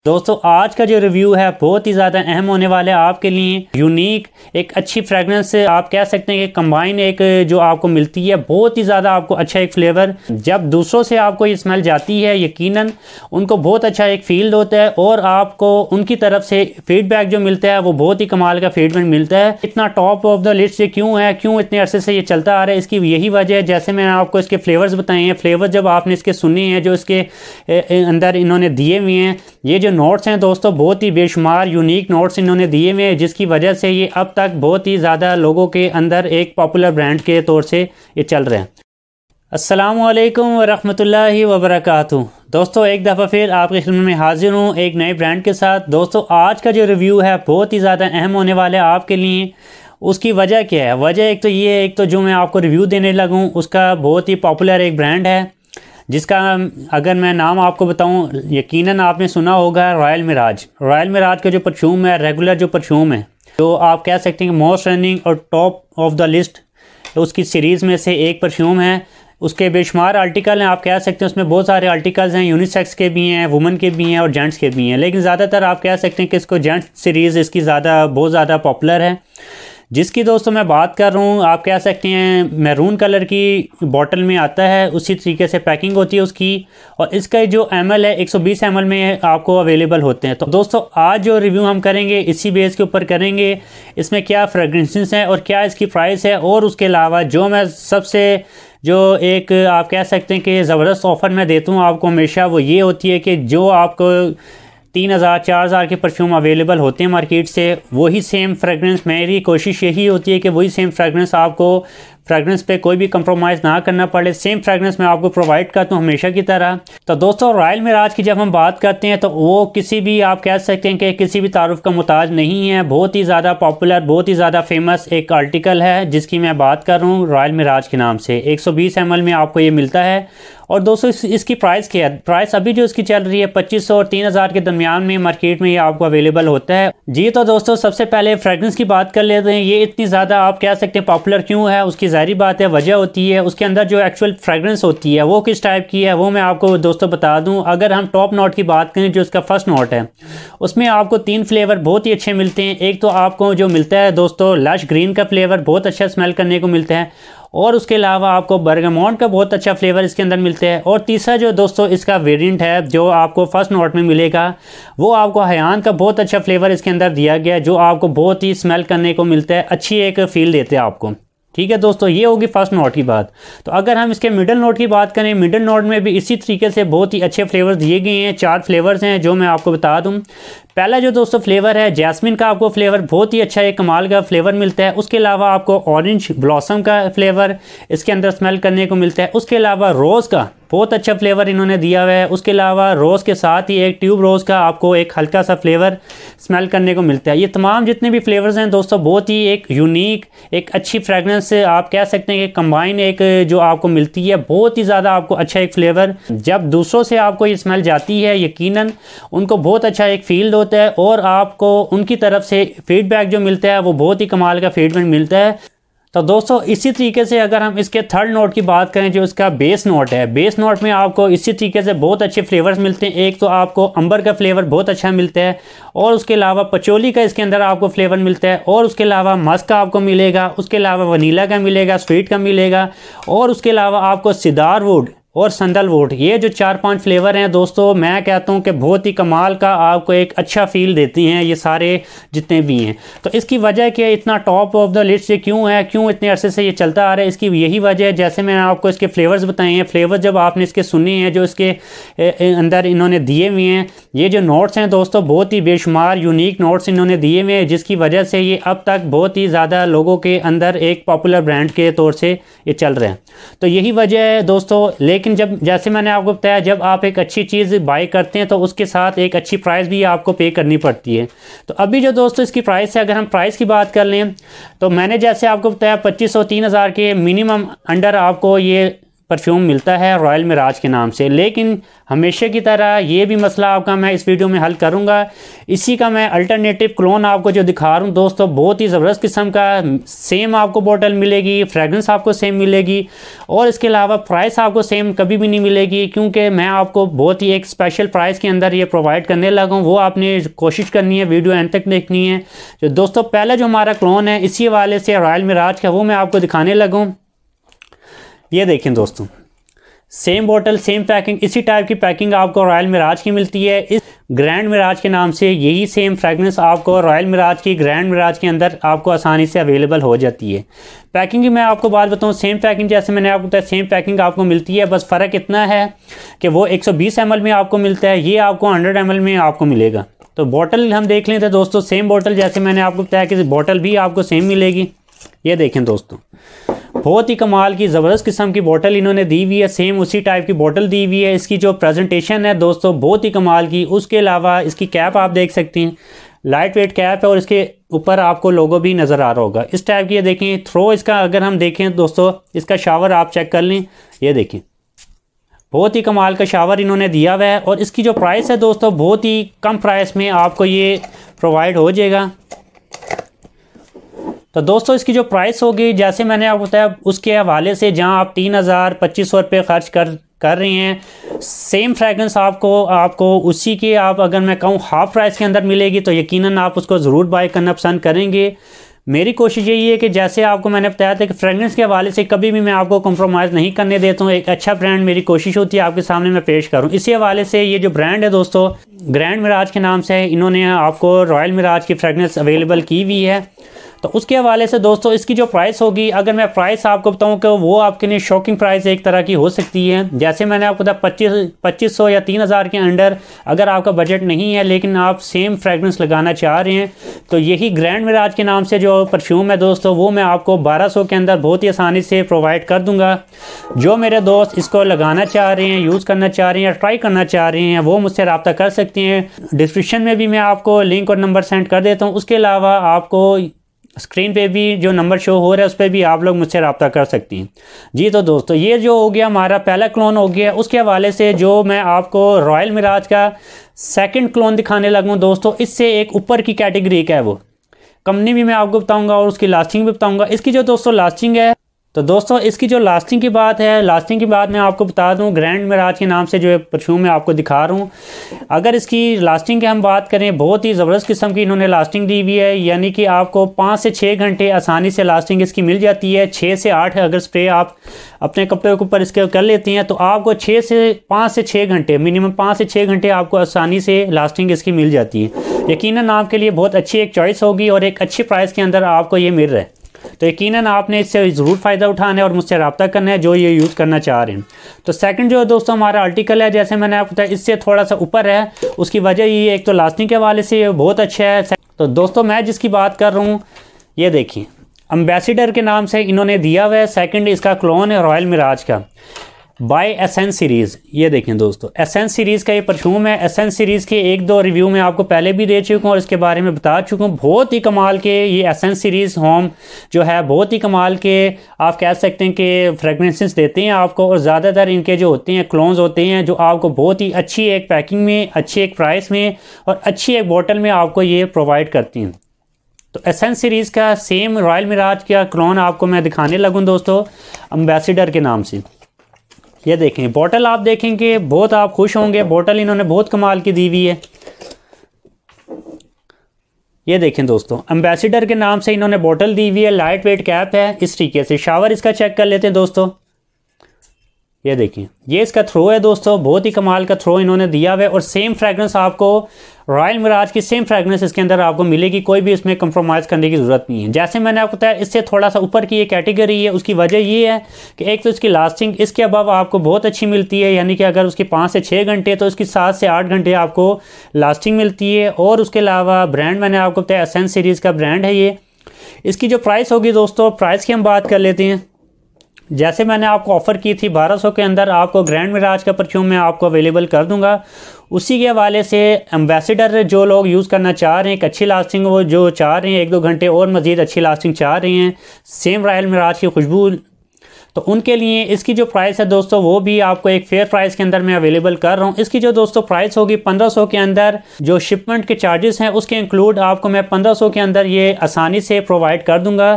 दोस्तों आज का जो रिव्यू है बहुत ही ज़्यादा अहम होने वाला है आपके लिए। यूनिक एक अच्छी फ्रेगरेंस से आप कह सकते हैं कि कंबाइन एक जो आपको मिलती है बहुत ही ज़्यादा आपको अच्छा एक फ्लेवर। जब दूसरों से आपको ये स्मेल जाती है यकीनन उनको बहुत अच्छा एक फील होता है और आपको उनकी तरफ से फीडबैक जो मिलता है वो बहुत ही कमाल का फीडबैक मिलता है। इतना टॉप ऑफ द लिस्ट ये क्यों है, क्यों इतने अरसे से ये चलता आ रहा है, इसकी यही वजह है। जैसे मैंने आपको इसके फ्लेवर्स बताए हैं, फ्लेवर जब आपने इसके सुने हैं जो इसके अंदर इन्होंने दिए हुए हैं, ये जो नोट्स हैं दोस्तों बहुत ही बेशुमार यूनिक नोट्स इन्होंने दिए हुए हैं, जिसकी वजह से ये अब तक बहुत ही ज़्यादा लोगों के अंदर एक पॉपुलर ब्रांड के तौर से ये चल रहे हैं। अस्सलामु अलैकुम वरहमतुल्लाहि वबरकातुहू। दोस्तों एक दफ़ा फिर आपके खिदमत में हाजिर हूँ एक नए ब्रांड के साथ। दोस्तों आज का जो रिव्यू है बहुत ही ज़्यादा अहम होने वाला है आपके लिए। उसकी वजह क्या है? वजह एक तो ये है, एक तो जो मैं आपको रिव्यू देने लगूँ उसका बहुत ही पॉपुलर एक ब्रांड है जिसका अगर मैं नाम आपको बताऊं यकीनन आपने सुना होगा, रॉयल मिराज। रॉयल मिराज का जो परफ्यूम है, रेगुलर जो परफ्यूम है, जो आप कह सकते हैं कि मोस्ट रनिंग और टॉप ऑफ द लिस्ट उसकी सीरीज़ में से एक परफ्यूम है। उसके बेशुमार आर्टिकल हैं, आप कह सकते हैं उसमें बहुत सारे आर्टिकल्स हैं, यूनिसेक्स के भी हैं, वुमेन के भी हैं और जेंट्स के भी हैं, लेकिन ज़्यादातर आप कह सकते हैं कि इसको जेंट्स सीरीज़ इसकी बहुत ज़्यादा पॉपुलर है। जिसकी दोस्तों मैं बात कर रहा हूँ, आप कह सकते हैं मैरून कलर की बॉटल में आता है, उसी तरीके से पैकिंग होती है उसकी, और इसका जो ml है 120 ml में आपको अवेलेबल होते हैं। तो दोस्तों आज जो रिव्यू हम करेंगे इसी बेस के ऊपर करेंगे, इसमें क्या फ्रेगरेंसेस हैं और क्या इसकी प्राइस है। और उसके अलावा जो मैं सबसे जो एक आप कह सकते हैं कि ज़बरदस्त ऑफ़र मैं देता हूँ आपको हमेशा, वो ये होती है कि जो आपको 3000 4000 के परफ्यूम अवेलेबल होते हैं मार्केट से, वही सेम फ्रेगरेंस, मेरी कोशिश यही होती है कि वही सेम फ्रेगरेंस आपको फ्रेगरेंस पे कोई भी कंप्रोमाइज़ ना करना पड़े, सेम फ्रेगरेंस मैं आपको प्रोवाइड करता हूँ हमेशा की तरह। तो दोस्तों रॉयल मिराज की जब हम बात करते हैं तो वो किसी भी आप कह सकते हैं कि किसी भी तारुफ का मुताज नहीं है। बहुत ही ज़्यादा पॉपुलर, बहुत ही ज़्यादा फेमस एक आर्टिकल है जिसकी मैं बात कर रहा हूँ रॉयल मिराज के नाम से। 120 ml में आपको ये मिलता है। और दोस्तों इसकी प्राइस क्या है? प्राइस अभी जो इसकी चल रही है 2500 और 3000 के दरमियान में मार्केट में ये आपको अवेलेबल होता है जी। तो दोस्तों सबसे पहले फ्रेगरेंस की बात कर लेते हैं। ये इतनी ज़्यादा आप कह सकते हैं पॉपुलर क्यों है, उसकी ज़ाहिर बात है वजह होती है उसके अंदर जो एक्चुअल फ्रेगरेंस होती है वो किस टाइप की है, वो मैं आपको दोस्तों बता दूं। अगर हम टॉप नोट की बात करें, जो इसका फर्स्ट नोट है, उसमें आपको 3 फ्लेवर बहुत ही अच्छे मिलते हैं। एक तो आपको जो मिलता है दोस्तों लश ग्रीन का फ्लेवर, बहुत अच्छा स्मेल करने को मिलता है, और उसके अलावा आपको बर्गामोट का बहुत अच्छा फ्लेवर इसके अंदर मिलता है। और तीसरा जो दोस्तों इसका वेरिएंट है जो आपको फर्स्ट नोट में मिलेगा, वो आपको हयान का बहुत अच्छा फ्लेवर इसके अंदर दिया गया है, जो आपको बहुत ही स्मेल करने को मिलता है, अच्छी एक फील देते हैं आपको। ठीक है दोस्तों, ये होगी फर्स्ट नोट की बात। तो अगर हम इसके मिडल नोट की बात करें, मिडल नोट में भी इसी तरीके से बहुत ही अच्छे फ्लेवर्स दिए गए हैं। 4 फ्लेवर्स हैं जो मैं आपको बता दूं। पहला जो दोस्तों फ्लेवर है जैस्मिन का, आपको फ्लेवर बहुत ही अच्छा एक कमाल का फ्लेवर मिलता है। उसके अलावा आपको ऑरेंज ब्लॉसम का फ्लेवर इसके अंदर स्मेल करने को मिलता है। उसके अलावा रोज़ का बहुत अच्छा फ्लेवर इन्होंने दिया हुआ है। उसके अलावा रोज़ के साथ ही एक ट्यूब रोज़ का आपको एक हल्का सा फ्लेवर स्मेल करने को मिलता है। ये तमाम जितने भी फ्लेवर्स हैं दोस्तों बहुत ही एक यूनिक, एक अच्छी फ्रेगरेंस से आप कह सकते हैं कि कंबाइन एक जो आपको मिलती है, बहुत ही ज़्यादा आपको अच्छा एक फ्लेवर। जब दूसरों से आपको ये स्मेल जाती है यकीनन उनको बहुत अच्छा एक फील होता है और आपको उनकी तरफ से फीडबैक जो मिलता है वो बहुत ही कमाल का फीडबैक मिलता है। तो दोस्तों इसी तरीके से अगर हम इसके थर्ड नोट की बात करें, जो इसका बेस नोट है, बेस नोट में आपको इसी तरीके से बहुत अच्छे फ्लेवर्स मिलते हैं। एक तो आपको अंबर का फ्लेवर बहुत अच्छा मिलता है, और उसके अलावा पचोली का इसके अंदर आपको फ्लेवर मिलता है, और उसके अलावा मस्क का आपको मिलेगा, उसके अलावा वनीला का मिलेगा, स्वीट का मिलेगा, और उसके अलावा आपको सिदार वुड और संदलवुड, ये जो 4-5 फ्लेवर हैं दोस्तों, मैं कहता हूं कि बहुत ही कमाल का आपको एक अच्छा फील देती हैं ये सारे जितने भी हैं। तो इसकी वजह क्या है, इतना टॉप ऑफ द लिस्ट ये क्यों है, क्यों इतने अरसे से ये चलता आ रहा है, इसकी यही वजह है। जैसे मैंने आपको इसके फ्लेवर्स बताए हैं, फ्लेवर जब आपने इसके सुने हैं जो इसके अंदर इन्होंने दिए हुए हैं, ये जो नोट्स हैं दोस्तों बहुत ही बेशुमार यूनिक नोट्स इन्होंने दिए हुए हैं, जिसकी वजह से ये अब तक बहुत ही ज़्यादा लोगों के अंदर एक पॉपुलर ब्रांड के तौर से ये चल रहे हैं। तो यही वजह है दोस्तों। लेकिन जब जैसे मैंने आपको बताया, जब आप एक अच्छी चीज़ बाय करते हैं तो उसके साथ एक अच्छी प्राइस भी आपको पे करनी पड़ती है। तो अभी जो दोस्तों इसकी प्राइस है, अगर हम प्राइस की बात कर लें तो मैंने जैसे आपको बताया 2500 3000 के मिनिमम अंडर आपको ये परफ्यूम मिलता है रॉयल मिराज के नाम से। लेकिन हमेशा की तरह ये भी मसला आपका मैं इस वीडियो में हल करूंगा। इसी का मैं अल्टरनेटिव क्लोन आपको जो दिखा रहा हूँ दोस्तों, बहुत ही ज़बरदस्त किस्म का सेम आपको बोतल मिलेगी, फ्रेगरेंस आपको सेम मिलेगी और इसके अलावा प्राइस आपको सेम कभी भी नहीं मिलेगी, क्योंकि मैं आपको बहुत ही एक स्पेशल प्राइस के अंदर ये प्रोवाइड करने लगा हूँ। वो आपने कोशिश करनी है, वीडियो एंड तक देखनी है। जो दोस्तों पहला जो हमारा क्लोन है इसी वाले से रॉयल मिराज का, वो मैं आपको दिखाने लगा हूँ। ये देखें दोस्तों, सेम बोतल सेम पैकिंग, इसी टाइप की पैकिंग आपको रॉयल मिराज की मिलती है। इस ग्रैंड मिराज के नाम से यही सेम फ्रेगनेंस आपको रॉयल मिराज की ग्रैंड मिराज के अंदर आपको आसानी से अवेलेबल हो जाती है। पैकिंग की मैं आपको बात बताऊं, सेम पैकिंग जैसे मैंने आपको बताया सेम पैकिंग आपको मिलती है। बस फ़र्क इतना है कि वो 120 ml में आपको मिलता है, ये आपको 100 ml में आपको मिलेगा। तो बोतल हम देख लेते हैं दोस्तों, सेम बोतल जैसे मैंने आपको बताया कि बोतल भी आपको सेम मिलेगी। ये देखें दोस्तों, बहुत ही कमाल की ज़बरदस्त किस्म की बोतल इन्होंने दी हुई है, सेम उसी टाइप की बोतल दी हुई है। इसकी जो प्रेजेंटेशन है दोस्तों बहुत ही कमाल की। उसके अलावा इसकी कैप आप देख सकते हैं, लाइट वेट कैप है और इसके ऊपर आपको लोगो भी नज़र आ रहा होगा इस टाइप की। ये देखें थ्रो इसका अगर हम देखें दोस्तों, इसका शावर आप चेक कर लें। ये देखें बहुत ही कमाल का शावर इन्होंने दिया हुआ है और इसकी जो प्राइस है दोस्तों बहुत ही कम प्राइस में आपको ये प्रोवाइड हो जाएगा। तो दोस्तों इसकी जो प्राइस होगी जैसे मैंने आपको बताया उसके हवाले से, जहां आप 3000-2500 रुपये खर्च कर रहे हैं, सेम फ्रेगरेंस आपको उसी के आप अगर मैं कहूँ हाफ प्राइस के अंदर मिलेगी तो यकीनन आप उसको ज़रूर बाय करना पसंद करेंगे। मेरी कोशिश यही है कि जैसे आपको मैंने बताया था कि फ्रेगरेंस के हवाले से कभी भी मैं आपको कॉम्प्रोमाइज़ नहीं करने देता हूँ। एक अच्छा ब्रांड मेरी कोशिश होती है आपके सामने मैं पेश करूँ। इसी हवाले से ये जो ब्रांड है दोस्तों ग्रैंड मिराज के नाम से है, इन्होंने आपको रॉयल मिराज की फ्रेगरेंस अवेलेबल की हुई है। तो उसके हवाले से दोस्तों इसकी जो प्राइस होगी, अगर मैं प्राइस आपको बताऊं कि वो आपके लिए शॉकिंग प्राइस एक तरह की हो सकती है। जैसे मैंने आपको बताया 2500 या 3000 के अंडर अगर आपका बजट नहीं है लेकिन आप सेम फ्रेगरेंस लगाना चाह रहे हैं तो यही ग्रैंड मिराज के नाम से जो परफ्यूम है दोस्तों वो मैं आपको 1200 के अंदर बहुत ही आसानी से प्रोवाइड कर दूंगा। जो मेरे दोस्त इसको लगाना चाह रहे हैं, यूज़ करना चाह रहे हैं या ट्राई करना चाह रहे हैं वो मुझसे रब्ता कर सकते हैं। डिस्क्रिप्शन में भी मैं आपको लिंक और नंबर सेंड कर देता हूँ। उसके अलावा आपको स्क्रीन पे भी जो नंबर शो हो रहा है उस पर भी आप लोग मुझसे रब्ता कर सकती हैं। जी तो दोस्तों ये जो हो गया हमारा पहला क्लोन हो गया। उसके हवाले से जो मैं आपको रॉयल मिराज का सेकंड क्लोन दिखाने लगूँ दोस्तों, इससे एक ऊपर की कैटेगरी का है, वो कंपनी भी मैं आपको बताऊंगा और उसकी लास्टिंग भी बताऊंगा। इसकी जो दोस्तों लास्टिंग है तो दोस्तों इसकी जो लास्टिंग की बात है, लास्टिंग की बात मैं आपको बता दूं ग्रैंड मिराज के नाम से जो परफ्यूम मैं आपको दिखा रहा हूं, अगर इसकी लास्टिंग की हम बात करें बहुत ही ज़बरदस्त किस्म की इन्होंने लास्टिंग दी हुई है। यानी कि आपको 5 से 6 घंटे आसानी से लास्टिंग इसकी मिल जाती है। 6 से 8 अगर स्प्रे आप अपने कपड़े के ऊपर इसके कर लेते हैं तो आपको 5 से 6 घंटे मिनिमम 5 से 6 घंटे आपको आसानी से लास्टिंग इसकी मिल जाती है। यकीनन आपके लिए बहुत अच्छी एक चॉइस होगी और एक अच्छी प्राइस के अंदर आपको ये मिल रहा है। तो यकीनन आपने इससे ज़रूर फ़ायदा उठाना है और मुझसे रब्ता करना है जो ये यूज़ करना चाह रहे हैं। तो सेकंड जो दोस्तों हमारा आर्टिकल है, जैसे मैंने आपको बताया इससे थोड़ा सा ऊपर है। उसकी वजह ये एक तो लास्टिंग के हवाले से ये बहुत अच्छा है। तो दोस्तों मैं जिसकी बात कर रहा हूँ ये देखिए एम्बेसडर के नाम से इन्होंने दिया हुआ है। सेकंड इसका क्लोन है रॉयल मिराज का बाय एसेंस सीरीज़। ये देखें दोस्तों एसेंस सीरीज़ का ये परफ्यूम है। एसेंस सीरीज़ के 1-2 रिव्यू में आपको पहले भी दे चुका हूँ और इसके बारे में बता चुका हूँ। बहुत ही कमाल के ये एसेंस सीरीज़ होम जो है बहुत ही कमाल के आप कह सकते हैं कि फ्रेगरेंसेस देते हैं आपको। और ज़्यादातर इनके जो होते हैं क्लोन्स होते हैं जो आपको बहुत ही अच्छी एक पैकिंग में, अच्छी एक प्राइस में और अच्छी एक बोतल में आपको ये प्रोवाइड करती हैं। तो एसेंस सीरीज़ का सेम रॉयल मिराज का क्लोन आपको मैं दिखाने लगूँ दोस्तों एम्बेसडर के नाम से। ये देखें बोतल आप देखेंगे बहुत आप खुश होंगे, बोतल इन्होंने बहुत कमाल की दी हुई है। ये देखें दोस्तों एम्बेसडर के नाम से इन्होंने बोतल दी हुई है, लाइट वेट कैप है। इस तरीके से शावर इसका चेक कर लेते हैं दोस्तों। ये देखिए ये इसका थ्रो है दोस्तों, बहुत ही कमाल का थ्रो इन्होंने दिया हुआ है और सेम फ्रेगरेंस आपको रॉयल मिराज की सेम फ्रेगरेंस इसके अंदर आपको मिलेगी। कोई भी इसमें कंप्रोमाइज़ करने की ज़रूरत नहीं है। जैसे मैंने आपको बताया इससे थोड़ा सा ऊपर की ये कैटेगरी है। उसकी वजह ये है कि एक तो इसकी लास्टिंग इसके अबव आपको बहुत अच्छी मिलती है। यानी कि अगर उसकी 5 से 6 घंटे तो इसकी 7 से 8 घंटे आपको लास्टिंग मिलती है। और उसके अलावा ब्रांड मैंने आपको बताया एसेंस सीरीज़ का ब्रांड है ये। इसकी जो प्राइस होगी दोस्तों, प्राइस की हम बात कर लेते हैं। जैसे मैंने आपको ऑफ़र की थी 1200 के अंदर आपको ग्रैंड मिराज का परफ्यूम मैं आपको अवेलेबल कर दूंगा। उसी के हवाले से एम्बेसडर जो लोग यूज़ करना चाह रहे हैं, एक अच्छी लास्टिंग वो जो चाह रहे हैं 1-2 घंटे और मज़ीद अच्छी लास्टिंग चाह रहे हैं, सेम रॉयल मिराज की खुशबू, तो उनके लिए इसकी जो प्राइस है दोस्तों वो भी आपको एक फेयर प्राइस के अंदर मैं अवेलेबल कर रहा हूँ। इसकी जो दोस्तों प्राइस होगी 1500 के अंदर, जो शिपमेंट के चार्जेस हैं उसके इंक्लूड आपको मैं 1500 के अंदर ये आसानी से प्रोवाइड कर दूंगा।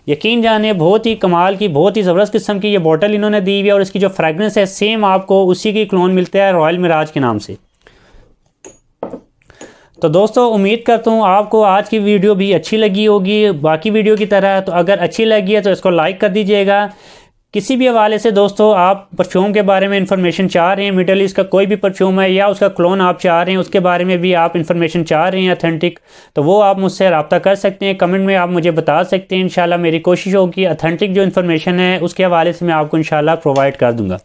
यकीन जाने बहुत ही कमाल की, बहुत ही ज़बरदस्त किस्म की ये बॉटल इन्होंने दी हुई है और इसकी जो फ्रेगरेंस है सेम आपको उसी की क्लोन मिलता है रॉयल मिराज के नाम से। तो दोस्तों उम्मीद करता हूँ आपको आज की वीडियो भी अच्छी लगी होगी बाकी वीडियो की तरह। तो अगर अच्छी लगी है तो इसको लाइक कर दीजिएगा। किसी भी हवाले से दोस्तों आप परफ्यूम के बारे में इंफॉर्मेशन चाह रहे हैं, मिडल ईस्ट का कोई भी परफ्यूम है या उसका क्लोन आप चाह रहे हैं, उसके बारे में भी आप इंफॉर्मेशन चाह रहे हैं अथेंटिक, तो वो आप मुझसे रब्ता कर सकते हैं। कमेंट में आप मुझे बता सकते हैं। इंशाल्लाह मेरी कोशिश होगी अथेंटिक जो इन्फॉर्मेशन है उसके हवाले से मैं आपको इंशाल्लाह प्रोवाइड कर दूंगा।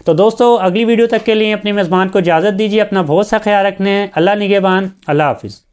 तो दोस्तों अगली वीडियो तक के लिए अपने मेज़बान को इजाज़त दीजिए। अपना बहुत सा ख्याल रखने। अल्लाह निगहबान। अल्लाह हाफिज़।